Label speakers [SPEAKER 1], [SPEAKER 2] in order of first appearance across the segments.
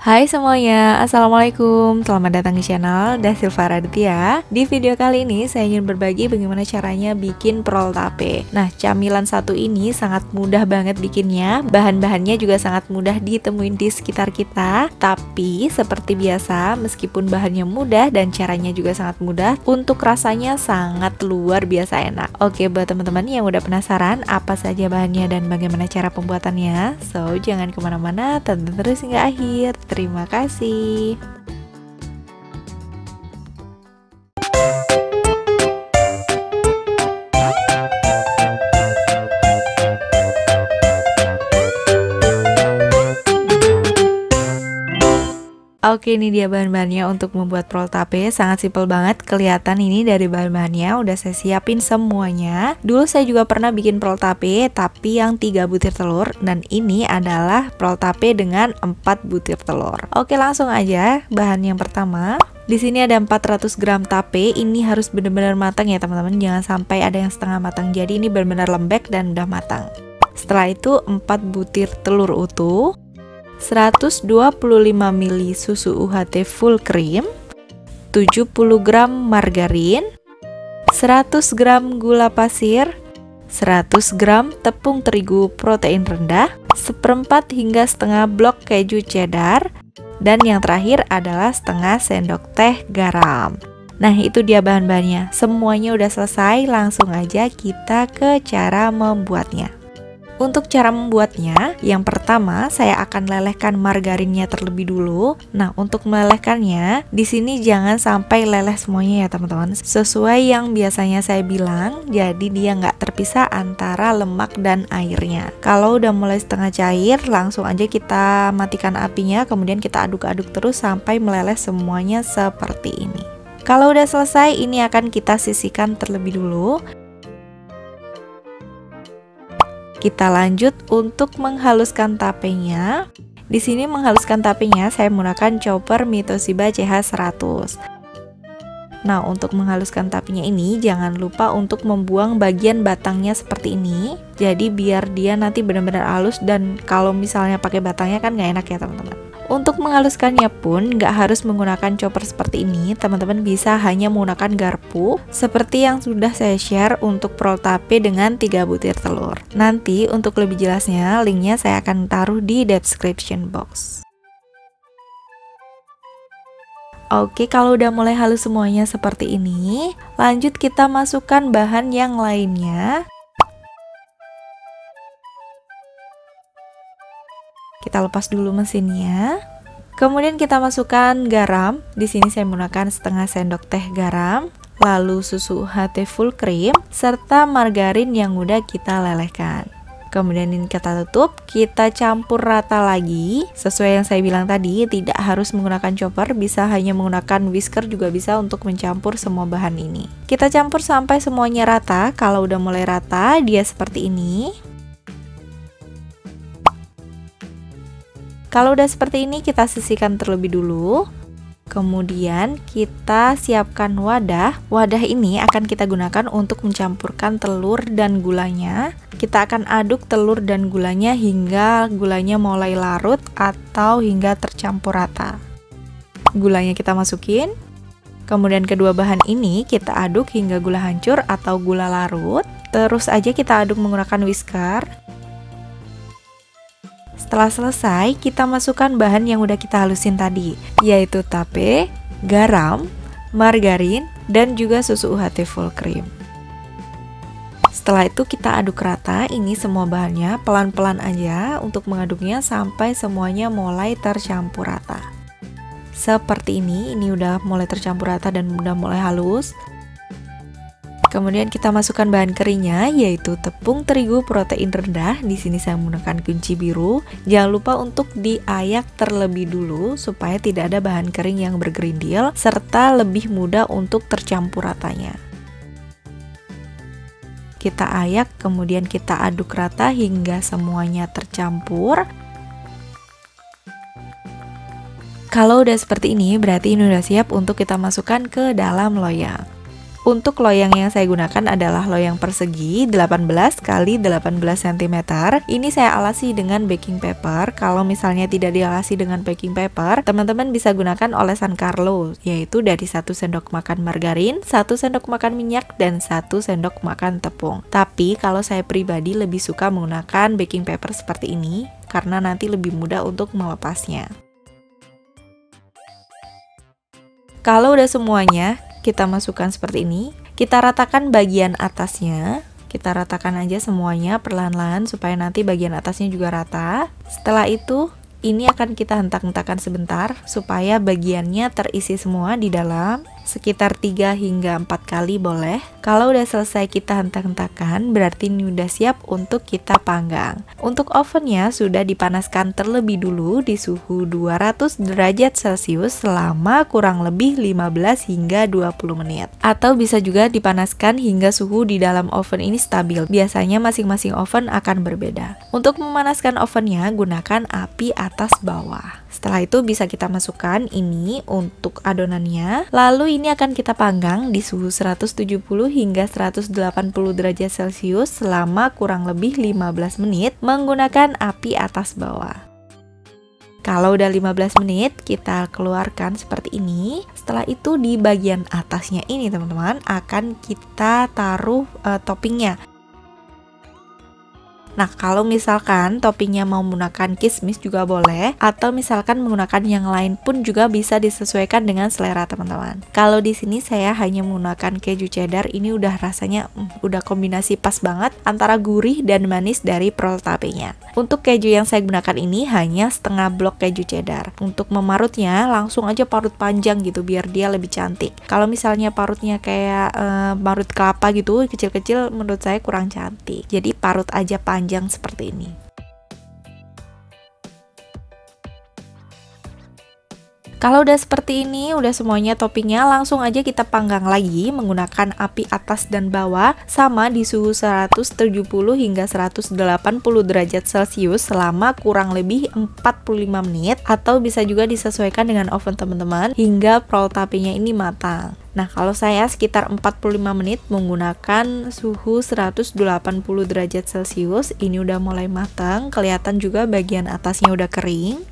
[SPEAKER 1] Hai semuanya, Assalamualaikum. Selamat datang di channel Dasilva Raditya. Di video kali ini saya ingin berbagi bagaimana caranya bikin prol tape. Nah, camilan satu ini sangat mudah banget bikinnya. Bahan-bahannya juga sangat mudah ditemuin di sekitar kita. Tapi seperti biasa, meskipun bahannya mudah dan caranya juga sangat mudah, untuk rasanya sangat luar biasa enak. Oke, buat teman-teman yang udah penasaran apa saja bahannya dan bagaimana cara pembuatannya, so jangan kemana-mana, tonton terus hingga akhir. Terima kasih. Oke, ini dia bahan-bahannya untuk membuat prol tape. Sangat simpel banget, kelihatan ini dari bahan-bahannya udah saya siapin semuanya. Dulu saya juga pernah bikin prol tape tapi yang 3 butir telur, dan ini adalah prol tape dengan 4 butir telur. Oke, langsung aja. Bahan yang pertama, di sini ada 400 gram tape. Ini harus benar-benar matang ya teman-teman, jangan sampai ada yang setengah matang. Jadi ini benar-benar lembek dan udah matang. Setelah itu 4 butir telur utuh, 125 ml susu UHT full cream, 70 gram margarin, 100 gram gula pasir, 100 gram tepung terigu protein rendah, seperempat hingga setengah blok keju cheddar, dan yang terakhir adalah setengah sendok teh garam. Nah, itu dia bahan-bahannya. Semuanya udah selesai, langsung aja kita ke cara membuatnya. Untuk cara membuatnya, yang pertama saya akan lelehkan margarinnya terlebih dulu. Nah, untuk melelehkannya, di sini jangan sampai leleh semuanya ya teman-teman. Sesuai yang biasanya saya bilang, jadi dia nggak terpisah antara lemak dan airnya. Kalau udah mulai setengah cair, langsung aja kita matikan apinya, kemudian kita aduk-aduk terus sampai meleleh semuanya seperti ini. Kalau udah selesai, ini akan kita sisihkan terlebih dulu. Kita lanjut untuk menghaluskan tapenya. Di sini menghaluskan tapenya saya menggunakan chopper Mitoshiba CH100. Nah, untuk menghaluskan tapenya ini jangan lupa untuk membuang bagian batangnya seperti ini. Jadi biar dia nanti benar-benar halus, dan kalau misalnya pakai batangnya kan nggak enak ya teman-teman. Untuk menghaluskannya pun nggak harus menggunakan chopper seperti ini, teman-teman bisa hanya menggunakan garpu seperti yang sudah saya share untuk prol tape dengan 3 butir telur. Nanti untuk lebih jelasnya, linknya saya akan taruh di description box. Oke, kalau udah mulai halus semuanya seperti ini, lanjut kita masukkan bahan yang lainnya. Kita lepas dulu mesinnya. Kemudian kita masukkan garam. Di sini saya menggunakan setengah sendok teh garam, lalu susu UHT full cream serta margarin yang udah kita lelehkan. Kemudian ini kita tutup, kita campur rata lagi. Sesuai yang saya bilang tadi, tidak harus menggunakan chopper, bisa hanya menggunakan whisker juga bisa untuk mencampur semua bahan ini. Kita campur sampai semuanya rata. Kalau udah mulai rata, dia seperti ini. Kalau udah seperti ini, kita sisihkan terlebih dulu. Kemudian kita siapkan wadah. Wadah ini akan kita gunakan untuk mencampurkan telur dan gulanya. Kita akan aduk telur dan gulanya hingga gulanya mulai larut atau hingga tercampur rata. Gulanya kita masukin. Kemudian kedua bahan ini kita aduk hingga gula hancur atau gula larut. Terus aja kita aduk menggunakan whisker. Setelah selesai, kita masukkan bahan yang udah kita halusin tadi, yaitu tape, garam, margarin, dan juga susu UHT full cream. Setelah itu kita aduk rata ini semua bahannya, pelan-pelan aja untuk mengaduknya sampai semuanya mulai tercampur rata. Seperti ini udah mulai tercampur rata dan udah mulai halus. Kemudian kita masukkan bahan keringnya, yaitu tepung terigu protein rendah. Di sini saya menggunakan kunci biru. Jangan lupa untuk diayak terlebih dulu supaya tidak ada bahan kering yang bergerindil serta lebih mudah untuk tercampur ratanya. Kita ayak, kemudian kita aduk rata hingga semuanya tercampur. Kalau udah seperti ini, berarti ini udah siap untuk kita masukkan ke dalam loyang. Untuk loyang yang saya gunakan adalah loyang persegi 18 kali 18 cm. Ini saya alasi dengan baking paper. Kalau misalnya tidak dialasi dengan baking paper, teman-teman bisa gunakan olesan Carlo, yaitu dari 1 sendok makan margarin, 1 sendok makan minyak, dan 1 sendok makan tepung. Tapi kalau saya pribadi lebih suka menggunakan baking paper seperti ini, karena nanti lebih mudah untuk melepasnya. Kalau udah semuanya kita masukkan seperti ini, kita ratakan bagian atasnya. Kita ratakan aja semuanya perlahan-lahan supaya nanti bagian atasnya juga rata. Setelah itu, ini akan kita hentak-hentakan sebentar supaya bagiannya terisi semua di dalam. Sekitar 3 hingga 4 kali boleh. Kalau udah selesai kita hentak-hentakan, berarti ini udah siap untuk kita panggang. Untuk ovennya sudah dipanaskan terlebih dulu di suhu 200 derajat Celcius selama kurang lebih 15 hingga 20 menit. Atau bisa juga dipanaskan hingga suhu di dalam oven ini stabil. Biasanya masing-masing oven akan berbeda. Untuk memanaskan ovennya, gunakan api atas bawah. Setelah itu bisa kita masukkan ini untuk adonannya. Lalu ini akan kita panggang di suhu 170 hingga 180 derajat Celcius selama kurang lebih 15 menit menggunakan api atas bawah. Kalau udah 15 menit, kita keluarkan seperti ini. Setelah itu di bagian atasnya ini teman-teman akan kita taruh toppingnya. Nah, kalau misalkan toppingnya mau menggunakan kismis juga boleh, atau misalkan menggunakan yang lain pun juga bisa disesuaikan dengan selera teman-teman. Kalau di sini saya hanya menggunakan keju cheddar, ini udah rasanya udah kombinasi pas banget antara gurih dan manis dari protapenya. Untuk keju yang saya gunakan ini hanya setengah blok keju cheddar. Untuk memarutnya langsung aja parut panjang gitu biar dia lebih cantik. Kalau misalnya parutnya kayak parut kelapa gitu kecil-kecil, menurut saya kurang cantik. Jadi parut aja panjang seperti ini. Kalau udah seperti ini, udah semuanya toppingnya, langsung aja kita panggang lagi menggunakan api atas dan bawah sama di suhu 170 hingga 180 derajat Celcius selama kurang lebih 45 menit, atau bisa juga disesuaikan dengan oven teman-teman hingga protapenya ini matang. Nah, kalau saya sekitar 45 menit menggunakan suhu 180 derajat Celcius, ini udah mulai matang, kelihatan juga bagian atasnya udah kering.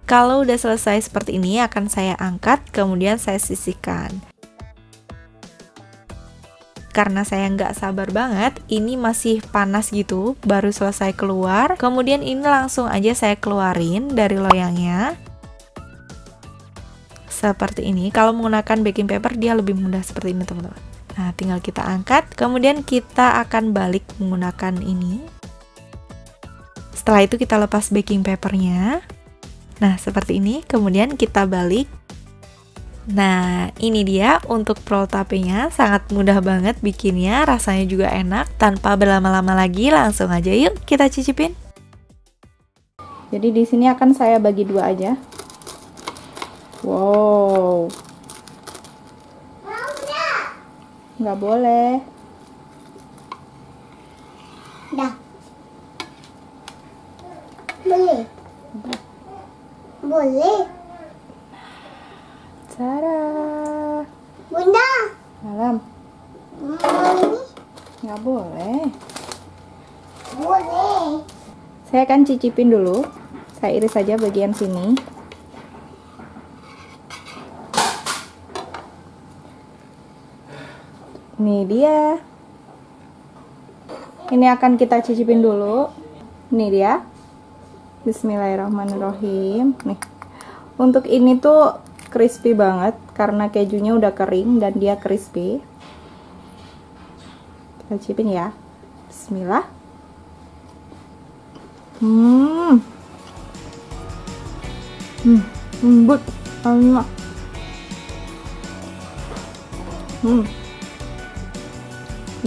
[SPEAKER 1] Kalau udah selesai seperti ini akan saya angkat, kemudian saya sisihkan. Karena saya nggak sabar banget, ini masih panas gitu, baru selesai keluar. Kemudian ini langsung aja saya keluarin dari loyangnya. Seperti ini. Kalau menggunakan baking paper dia lebih mudah seperti ini teman-teman. Nah, tinggal kita angkat, kemudian kita akan balik menggunakan ini. Setelah itu kita lepas baking papernya. Nah, seperti ini, kemudian kita balik. Nah, ini dia untuk protapenya, sangat mudah banget bikinnya, rasanya juga enak. Tanpa berlama-lama lagi, langsung aja yuk kita cicipin.
[SPEAKER 2] Jadi di sini akan saya bagi dua aja. Wow. Nggak boleh.
[SPEAKER 3] Dah. Boleh. Boleh.
[SPEAKER 2] Sarah.
[SPEAKER 3] Bunda.
[SPEAKER 2] Malam.
[SPEAKER 3] Ini
[SPEAKER 2] Nggak boleh.
[SPEAKER 3] boleh.
[SPEAKER 2] Saya akan cicipin dulu. Saya iris saja bagian sini. Ini dia. Ini akan kita cicipin dulu. Ini dia. Bismillahirrahmanirrahim. Nih. Untuk ini tuh crispy banget karena kejunya udah kering dan dia crispy. Kita cicipin ya. Bismillah. Lembut.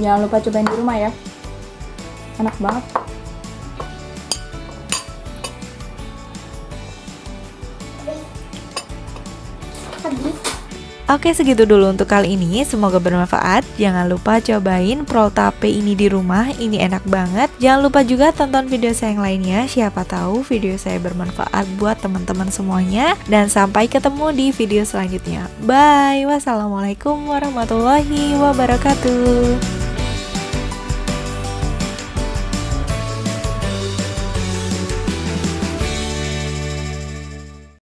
[SPEAKER 2] Jangan lupa cobain di rumah ya. Enak banget.
[SPEAKER 1] Oke, segitu dulu untuk kali ini, semoga bermanfaat. Jangan lupa cobain prol tape ini di rumah, ini enak banget. Jangan lupa juga tonton video saya yang lainnya, siapa tahu video saya bermanfaat buat teman-teman semuanya. Dan sampai ketemu di video selanjutnya. Bye, wassalamualaikum warahmatullahi wabarakatuh.